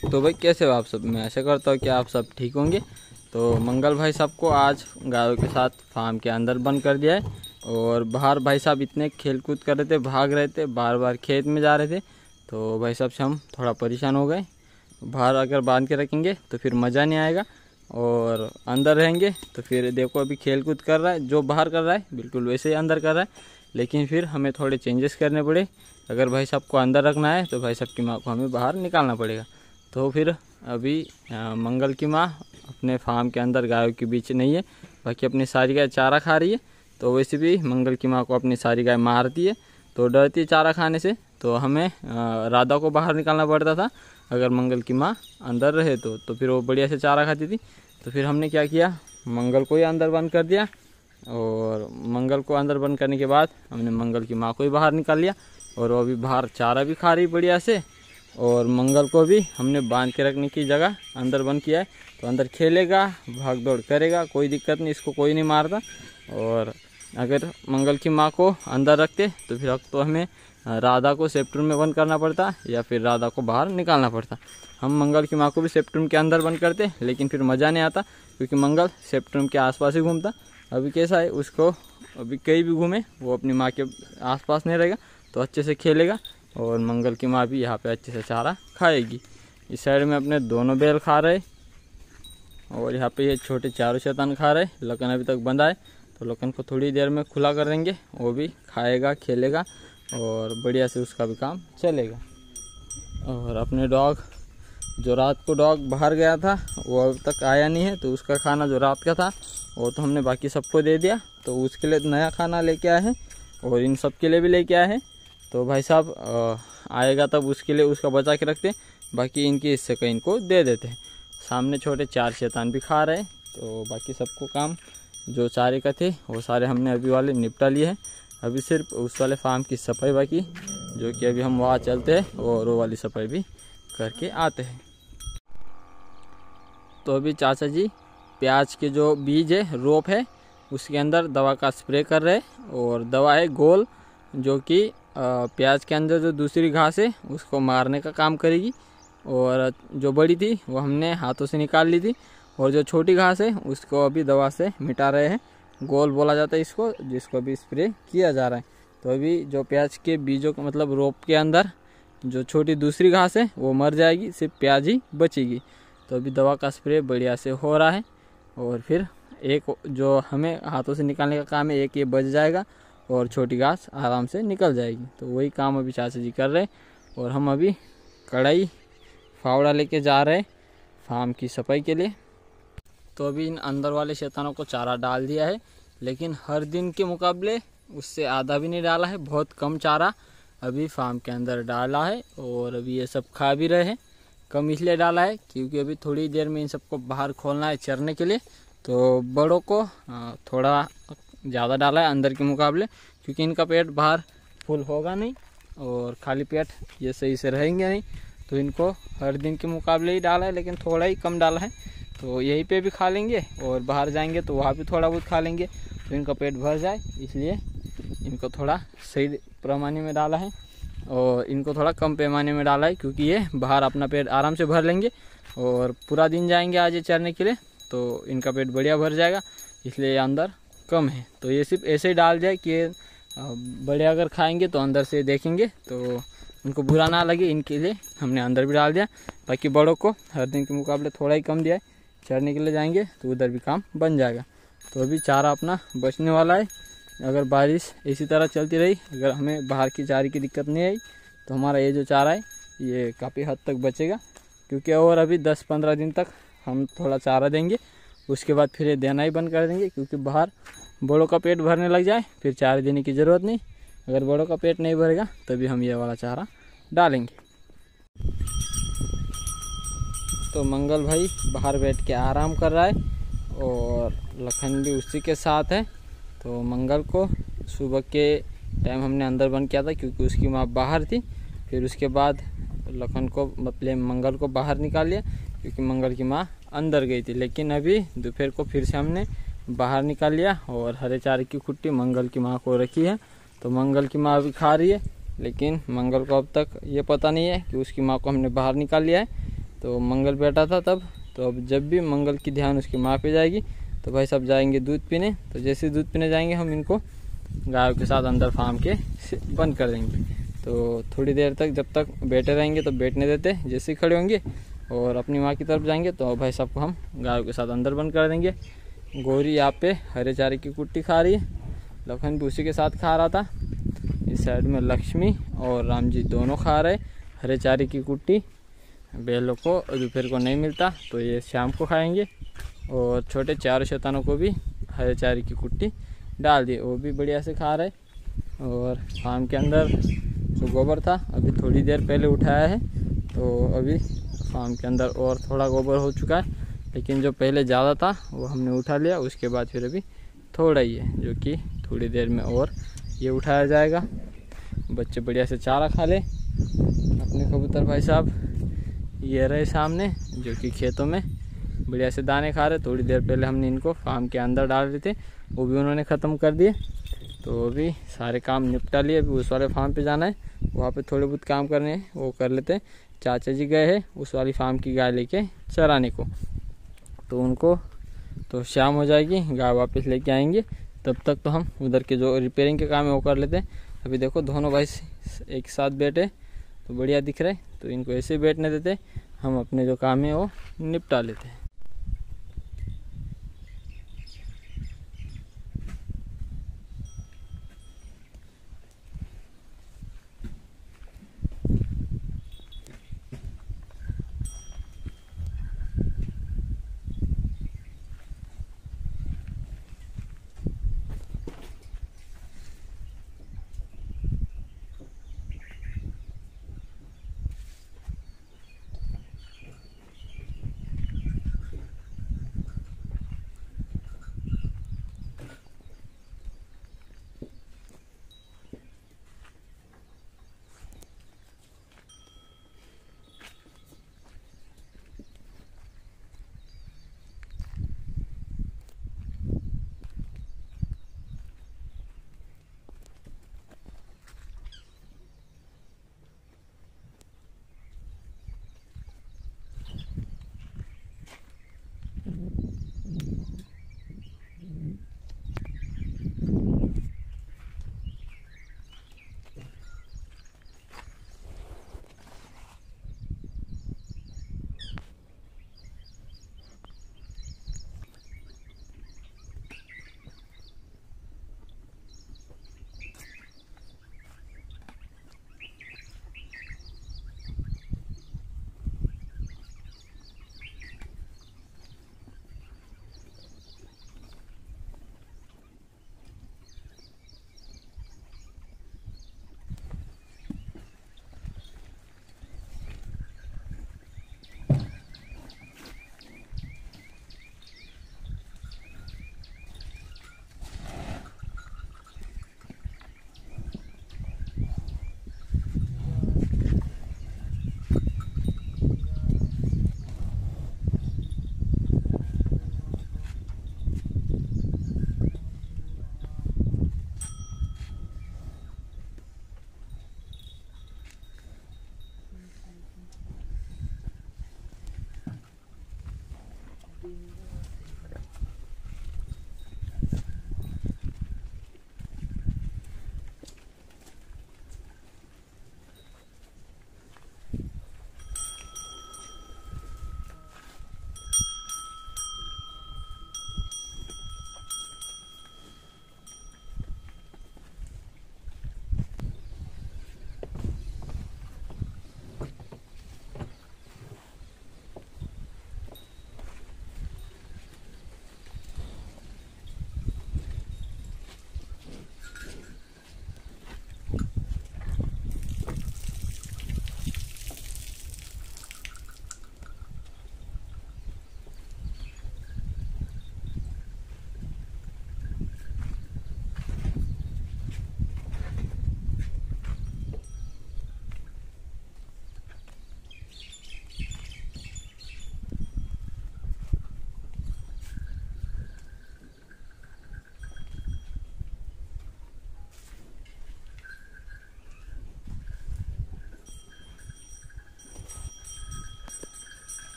तो भाई कैसे हो आप सब? मैं आशा करता हूँ कि आप सब ठीक होंगे। तो मंगल भाई साहब को आज गायों के साथ फार्म के अंदर बंद कर दिया है। और बाहर भाई साहब इतने खेल कूद कर रहे थे, भाग रहे थे, बार बार खेत में जा रहे थे। तो भाई साहब से हम थोड़ा परेशान हो गए। बाहर अगर बांध के रखेंगे तो फिर मज़ा नहीं आएगा, और अंदर रहेंगे तो फिर देखो अभी खेल कूद कर रहा है, जो बाहर कर रहा है बिल्कुल वैसे ही अंदर कर रहा है। लेकिन फिर हमें थोड़े चेंजेस करने पड़े। अगर भाई साहब को अंदर रखना है तो भाई साहब की माँ को हमें बाहर निकालना पड़ेगा। तो फिर अभी मंगल की माँ अपने फार्म के अंदर गायों के बीच नहीं है, बाकी अपनी सारी गाय चारा खा रही है। तो वैसे भी मंगल की माँ को अपनी सारी गाय मारती है, तो डरती है चारा खाने से। तो हमें राधा को बाहर निकालना पड़ता था अगर मंगल की माँ अंदर रहे तो फिर वो बढ़िया से चारा खाती थी। तो फिर हमने क्या किया, मंगल को ही अंदर बंद कर दिया। और मंगल को अंदर बंद करने के बाद हमने मंगल की माँ को ही बाहर निकाल लिया, और वो अभी बाहर चारा भी खा रही बढ़िया से। और मंगल को भी हमने बांध के रखने की जगह अंदर बंद किया है, तो अंदर खेलेगा, भाग दौड़ करेगा, कोई दिक्कत नहीं, इसको कोई नहीं मारता। और अगर मंगल की माँ को अंदर रखते तो फिर अब तो हमें राधा को सेप्ट रूम में बंद करना पड़ता, या फिर राधा को बाहर निकालना पड़ता। हम मंगल की माँ को भी सेप्ट रूम के अंदर बंद करते, लेकिन फिर मज़ा नहीं आता, क्योंकि मंगल सेप्ट रूम के आसपास ही घूमता। अभी कैसा है, उसको अभी कहीं भी घूमे वो अपनी माँ के आसपास नहीं रहेगा, तो अच्छे से खेलेगा। और मंगल की माँ भी यहाँ पे अच्छे से चारा खाएगी। इस साइड में अपने दोनों बैल खा रहे, और यहाँ पे ये छोटे चारों शैतान खा रहे। लखन अभी तक बंधा है, तो लखन को थोड़ी देर में खुला कर देंगे, वो भी खाएगा, खेलेगा, और बढ़िया से उसका भी काम चलेगा। और अपने डॉग, जो रात को डॉग बाहर गया था वो अब तक आया नहीं है, तो उसका खाना जो रात का था वो तो हमने बाकी सबको दे दिया। तो उसके लिए नया खाना लेके आए हैं, और इन सब के लिए भी लेके आए हैं। तो भाई साहब आएगा तब उसके लिए उसका बचा के रखते, बाकी इनके हिस्से का इनको दे देते हैं। सामने छोटे चार शैतान भी खा रहे हैं। तो बाकी सबको काम जो चारे का थे वो सारे हमने अभी वाले निपटा लिए हैं। अभी सिर्फ उस वाले फार्म की सफाई बाकी, जो कि अभी हम वहाँ चलते हैं और वो वाली सफाई भी करके आते हैं। तो अभी चाचा जी प्याज के जो बीज है, रोप है, उसके अंदर दवा का स्प्रे कर रहे हैं। और दवा है गोल, जो कि प्याज के अंदर जो दूसरी घास है उसको मारने का काम करेगी। और जो बड़ी थी वो हमने हाथों से निकाल ली थी, और जो छोटी घास है उसको अभी दवा से मिटा रहे हैं। गोल बोला जाता है इसको, जिसको अभी स्प्रे किया जा रहा है। तो अभी जो प्याज के बीजों का मतलब रोप के अंदर जो छोटी दूसरी घास है वो मर जाएगी, सिर्फ प्याज ही बचेगी। तो अभी दवा का स्प्रे बढ़िया से हो रहा है, और फिर एक जो हमें हाथों से निकालने का काम है, एक ये बच जाएगा, और छोटी घास आराम से निकल जाएगी। तो वही काम अभी चाचा जी कर रहे हैं। और हम अभी कढ़ाई फावड़ा लेके जा रहे हैं फार्म की सफाई के लिए। तो अभी इन अंदर वाले शैतानों को चारा डाल दिया है, लेकिन हर दिन के मुकाबले उससे आधा भी नहीं डाला है। बहुत कम चारा अभी फार्म के अंदर डाला है, और अभी ये सब खा भी रहे हैं। कम इसलिए डाला है क्योंकि अभी थोड़ी देर में इन सबको बाहर खोलना है चरने के लिए। तो बड़ों को थोड़ा ज़्यादा डाला है अंदर के मुकाबले, क्योंकि इनका पेट बाहर फुल होगा नहीं, और खाली पेट ये सही से रहेंगे नहीं। तो इनको हर दिन के मुकाबले ही डाला है, लेकिन थोड़ा ही कम डाला है। तो यहीं पे भी खा लेंगे, और बाहर जाएंगे तो वहाँ भी थोड़ा बहुत खा लेंगे, तो इनका पेट भर जाए, इसलिए इनको थोड़ा सही पैमाने में डाला है। और इनको थोड़ा कम पैमाने में डाला है, क्योंकि ये बाहर अपना पेट आराम से भर लेंगे, और पूरा दिन जाएंगे आज ये चरने के लिए, तो इनका पेट बढ़िया भर जाएगा, इसलिए ये अंदर कम है। तो ये सिर्फ ऐसे ही डाल जाए कि बड़े अगर खाएंगे तो अंदर से देखेंगे तो उनको बुरा ना लगे, इनके लिए हमने अंदर भी डाल दिया। बाकी बड़ों को हर दिन के मुकाबले थोड़ा ही कम दिया है, चरने के लिए जाएंगे तो उधर भी काम बन जाएगा। तो अभी चारा अपना बचने वाला है। अगर बारिश इसी तरह चलती रही, अगर हमें बाहर की चारे की दिक्कत नहीं आई, तो हमारा ये जो चारा है ये काफ़ी हद तक बचेगा। क्योंकि और अभी 10-15 दिन तक हम थोड़ा चारा देंगे, उसके बाद फिर ये देना ही बंद कर देंगे, क्योंकि बाहर बड़ों का पेट भरने लग जाए फिर चारे देने की ज़रूरत नहीं। अगर बड़ों का पेट नहीं भरेगा तभी हम ये वाला चारा डालेंगे। तो मंगल भाई बाहर बैठ के आराम कर रहा है, और लखन भी उसी के साथ है। तो मंगल को सुबह के टाइम हमने अंदर बंद किया था, क्योंकि उसकी माँ बाहर थी। फिर उसके बाद लखन को मतलब मंगल को बाहर निकाल लिया, क्योंकि मंगल की माँ अंदर गई थी। लेकिन अभी दोपहर को फिर से हमने बाहर निकाल लिया, और हरे चारे की खुट्टी मंगल की माँ को रखी है। तो मंगल की माँ अभी खा रही है, लेकिन मंगल को अब तक ये पता नहीं है कि उसकी माँ को हमने बाहर निकाल लिया है। तो मंगल बैठा था तब। तो अब जब भी मंगल की ध्यान उसकी माँ पे जाएगी तो भाई साहब जाएंगे दूध पीने। तो जैसे दूध पीने जाएंगे हम इनको गायों के साथ अंदर फार्म के बंद कर देंगे। तो थोड़ी देर तक जब तक बैठे रहेंगे तो बैठने देते, जैसे ही खड़े होंगे और अपनी माँ की तरफ जाएंगे तो भाई साहब को हम गायों के साथ अंदर बंद कर देंगे। गौरी यहाँ पे हरे चारे की कुट्टी खा रही है, लखन भी उसी के साथ खा रहा था। इस साइड में लक्ष्मी और राम जी दोनों खा रहे हरे चारे की कुट्टी। बैलों को दोपहर को नहीं मिलता तो ये शाम को खाएंगे। और छोटे चारों शैतानों को भी हरे चारे की कुट्टी डाल दी, वो भी बढ़िया से खा रहे। और फार्म के अंदर जो गोबर था अभी थोड़ी देर पहले उठाया है, तो अभी फार्म के अंदर और थोड़ा गोबर हो चुका है, लेकिन जो पहले ज़्यादा था वो हमने उठा लिया। उसके बाद फिर अभी थोड़ा ही है, जो कि थोड़ी देर में और ये उठाया जाएगा। बच्चे बढ़िया से चारा खा ले अपने कबूतर भाई साहब। ये रहे सामने जो कि खेतों में बढ़िया से दाने खा रहे। थोड़ी देर पहले हमने इनको फार्म के अंदर डाल दिए थे, वो भी उन्होंने ख़त्म कर दिए। तो अभी सारे काम निपटा लिए, अभी उस वाले फार्म पे जाना है, वहाँ पे थोड़े बहुत काम करने हैं वो कर लेते हैं। चाचा जी गए हैं उस वाली फार्म की गाय लेके चराने को, तो उनको तो शाम हो जाएगी, गाय वापस लेके आएंगे। तब तक तो हम उधर के जो रिपेयरिंग के काम है वो कर लेते हैं। अभी देखो दोनों भाई एक साथ बैठे तो बढ़िया दिख रहे, तो इनको ऐसे ही बैठने देते, हम अपने जो काम है वो निपटा लेते हैं।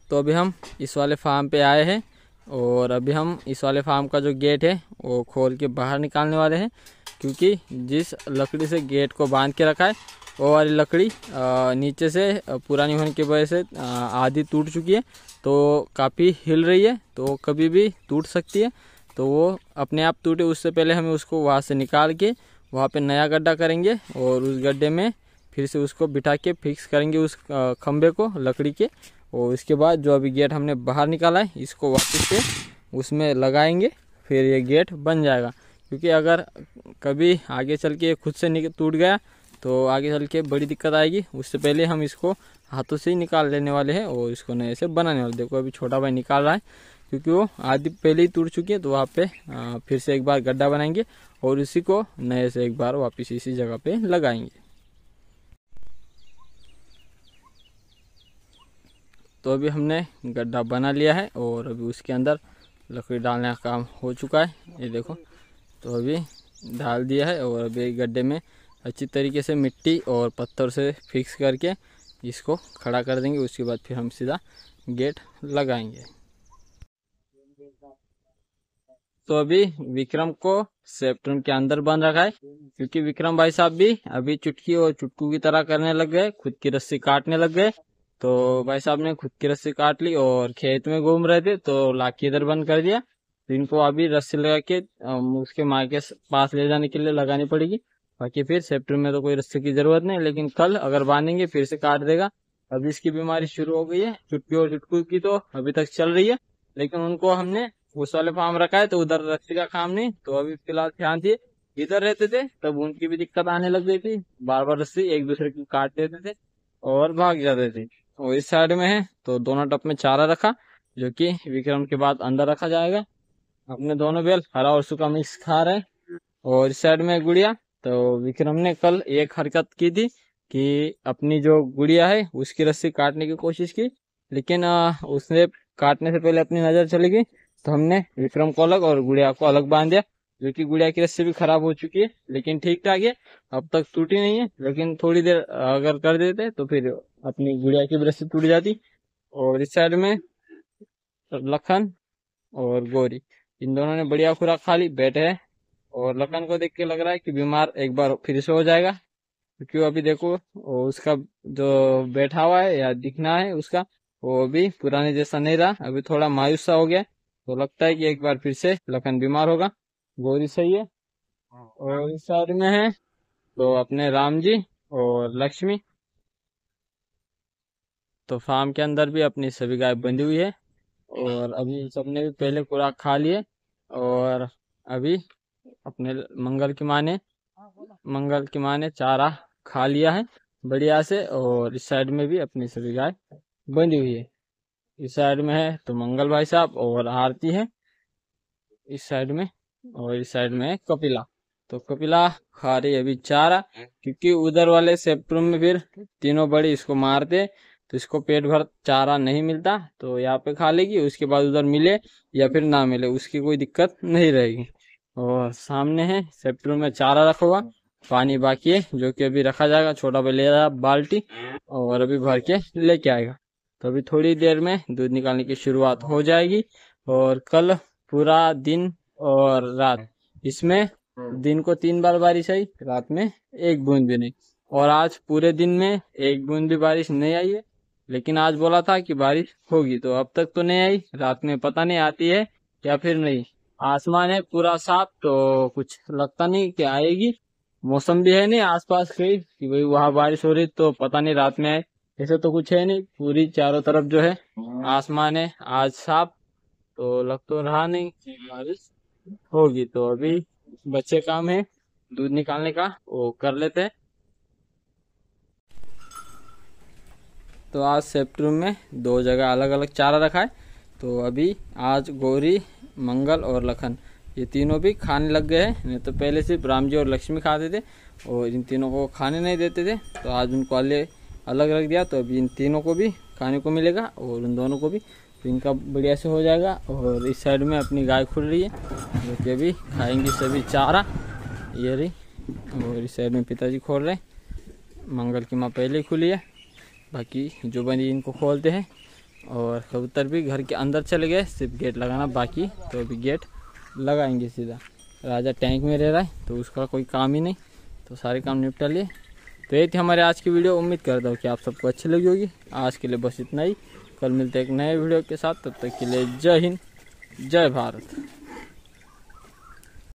तो अभी हम इस वाले फार्म पे आए हैं और अभी हम इस वाले फार्म का जो गेट है वो खोल के बाहर निकालने वाले हैं, क्योंकि जिस लकड़ी से गेट को बांध के रखा है वो वाली लकड़ी नीचे से पुरानी होने की वजह से आधी टूट चुकी है, तो काफ़ी हिल रही है, तो कभी भी टूट सकती है। तो वो अपने आप टूटे उससे पहले हमें उसको वहाँ से निकाल के वहाँ पे नया गड्ढा करेंगे और उस गड्ढे में फिर से उसको बिठा के फिक्स करेंगे उस खंबे को लकड़ी के। और उसके बाद जो अभी गेट हमने बाहर निकाला है इसको वापस से उसमें लगाएंगे, फिर ये गेट बन जाएगा। क्योंकि अगर कभी आगे चल के खुद से टूट गया तो आगे चल के बड़ी दिक्कत आएगी। उससे पहले हम इसको हाथों से ही निकाल लेने वाले हैं और इसको नए से बनाने वाले। देखो अभी छोटा भाई निकाल रहा है, क्योंकि वो आधी पहले ही टूट चुकी है, तो वहाँ पे फिर से एक बार गड्ढा बनाएंगे और उसी को नए से एक बार वापस इसी जगह पे लगाएंगे। तो अभी हमने गड्ढा बना लिया है और अभी उसके अंदर लकड़ी डालने का काम हो चुका है, ये देखो। तो अभी डाल दिया है और अभी गड्ढे में अच्छी तरीके से मिट्टी और पत्थर से फिक्स करके इसको खड़ा कर देंगे। उसके बाद फिर हम सीधा गेट लगाएंगे। तो अभी विक्रम को सेप्ट्रम के अंदर बंद रखा है, क्योंकि विक्रम भाई साहब भी अभी चुटकी और चुटकू की तरह करने लग गए, खुद की रस्सी काटने लग गए। तो भाई साहब ने खुद की रस्सी काट ली और खेत में घूम रहे थे तो लाठी इधर बंद कर दिया। तो इनको अभी रस्सी लगा के उसके माँ के पास ले जाने के लिए लगानी पड़ेगी। बाकी फिर सेप्टेम्बर में तो कोई रस्सी की जरूरत नहीं, लेकिन कल अगर बांधेंगे फिर से काट देगा। अभी इसकी बीमारी शुरू हो गई है। चुटकी और चुटकू की तो अभी तक चल रही है, लेकिन उनको हमने उस वाले फार्म रखा है तो उधर रस्सी का काम नहीं। तो अभी फिलहाल ध्यान दिए, इधर रहते थे तब उनकी भी दिक्कत आने लग गई थी, बार बार रस्सी एक दूसरे की काट देते थे और भाग जाते थे। और इस साइड में है तो दोनों टप में चारा रखा, जो कि विक्रम के बाद अंदर रखा जाएगा। अपने दोनों बैल हरा और सूखा मिक्स खा रहे हैं। और इस साइड में गुड़िया, तो विक्रम ने कल एक हरकत की थी कि अपनी जो गुड़िया है उसकी रस्सी काटने की कोशिश की, लेकिन उसने काटने से पहले अपनी नजर चली गई। तो हमने विक्रम को अलग और गुड़िया को अलग बांध दिया, जो कि गुड़िया की रस्सी भी खराब हो चुकी है, लेकिन ठीक ठाक है, अब तक टूटी नहीं है। लेकिन थोड़ी देर अगर कर देते तो फिर अपनी गुड़िया की भी रस्सी टूट जाती। और इस साइड में लखन और गौरी, इन दोनों ने बढ़िया खुराक खा ली, बैठे हैं। और लखन को देख के लग रहा है कि बीमार एक बार फिर से हो जाएगा, क्योंकि अभी देखो उसका जो बैठा हुआ है या दिखना है उसका वो भी पुराने जैसा नहीं रहा, अभी थोड़ा मायूस सा हो गया। तो लगता है कि एक बार फिर से लखन बीमार होगा। गौरी सही है। और इस साइड में है तो अपने राम जी और लक्ष्मी। तो फार्म के अंदर भी अपनी सभी गाय बंधी हुई है और अभी सबने भी पहले खुराक खा लिए। और अभी अपने मंगल की माँ ने चारा खा लिया है बढ़िया से। और इस साइड में भी अपनी सभी गाय बंधी हुई है। इस साइड में है तो मंगल भाई साहब और आरती है इस साइड में। और इस साइड में है कपिला। तो कपिला खा रही है अभी चारा, क्योंकि उधर वाले सेप्टम में फिर तीनों बड़ी इसको मारते तो इसको पेट भर चारा नहीं मिलता, तो यहाँ पे खा लेगी, उसके बाद उधर मिले या फिर ना मिले उसकी कोई दिक्कत नहीं रहेगी। और सामने है सेप्टम में चारा रखा हुआ, पानी बाकी है जो कि अभी रखा जाएगा। छोटा भाई ले जाएगा बाल्टी और अभी भर के लेके आएगा। तो अभी थोड़ी देर में दूध निकालने की शुरुआत हो जाएगी। और कल पूरा दिन और रात, इसमें दिन को 3 बार बारिश आई, रात में 1 बूंद भी नहीं। और आज पूरे दिन में 1 बूंद भी बारिश नहीं आई है, लेकिन आज बोला था कि बारिश होगी, तो अब तक तो नहीं आई। रात में पता नहीं आती है या फिर नहीं। आसमान है पूरा साफ, तो कुछ लगता नहीं कि आएगी। मौसम भी है नहीं आसपास कहीं कि भाई वहां बारिश हो रही, तो पता नहीं रात में आए, ऐसे तो कुछ है नहीं। पूरी चारों तरफ जो है आसमान है आज साफ, तो लग तो रहा नहीं कि बारिश होगी। तो अभी बच्चे काम है दूध निकालने का, वो कर लेते हैं। तो आज सेप्टेम्बर में 2 जगह अलग अलग चारा रखा है। तो अभी आज गौरी, मंगल और लखन ये तीनों भी खाने लग गए हैं। नहीं तो पहले सिर्फ राम जी और लक्ष्मी खाते थे और इन तीनों को खाने नहीं देते थे, तो आज उनको अलग रख दिया। तो अभी इन तीनों को भी खाने को मिलेगा और उन दोनों को भी, तो इनका बढ़िया से हो जाएगा। और इस साइड में अपनी गाय खुल रही है, जो कि अभी खाएंगी सभी चारा, ये रही। और इस साइड में पिताजी खोल रहे हैं। मंगल की माँ पहले ही खुली है, बाकी जो बनी इनको खोलते हैं। और कबूतर भी घर के अंदर चले गए, सिर्फ गेट लगाना बाकी, तो अभी गेट लगाएंगे सीधा। राजा टैंक में रह रहा है तो उसका कोई काम ही नहीं, तो सारे काम निपटा लिए। तो ये थी हमारे आज की वीडियो, उम्मीद करता हूँ कि आप सबको अच्छी लगी होगी। आज के लिए बस इतना ही, कल मिलते हैं एक नए वीडियो के साथ, तब तक के लिए जय हिंद जय भारत।